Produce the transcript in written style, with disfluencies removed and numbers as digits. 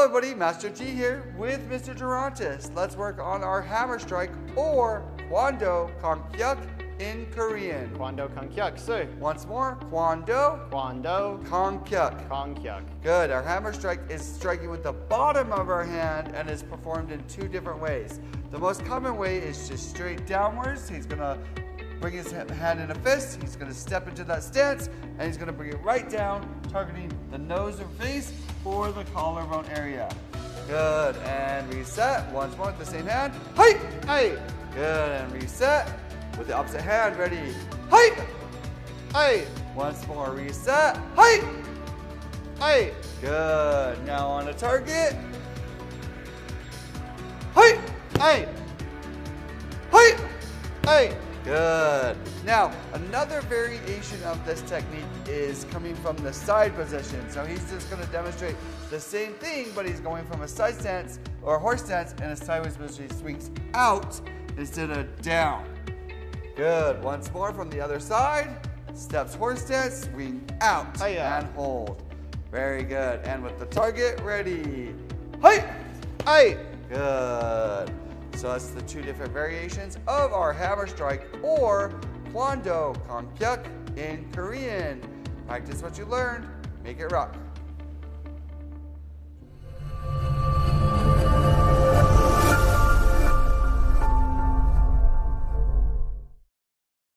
everybody, Master G here with Mr. Durantis. Let's work on our hammer strike or Kwan Doe Kong Yuck in Korean. Kwan Doe Kong Yuck. So, once more, Kwan Doe Kwan Doe Kong Yuck. Kong Yuck. Good. Our hammer strike is striking with the bottom of our hand and is performed in two different ways. The most common way is just straight downwards. He's going to bring his hand in a fist. He's going to step into that stance and he's going to bring it right down, targeting the nose or face or the collarbone area. Good. And reset. Once more with the same hand. Hey! Hey! Good. And reset with the opposite hand. Ready? Hey! Hey! Once more. Reset. Hey! Hey! Good. Now on the target. Hey! Hey! Hey! Hey! Good. Now, another variation of this technique is coming from the side position. So he's just going to demonstrate the same thing, but he's going from a side stance or a horse stance and a sideways position. He swings out instead of down. Good. Once more from the other side. Steps horse stance, swing out and hold. Very good. And with the target, ready. Hey! Hey! Good. So that's the two different variations of our hammer strike or Kwan Doe Kong Yuck in Korean. Practice what you learned, make it rock.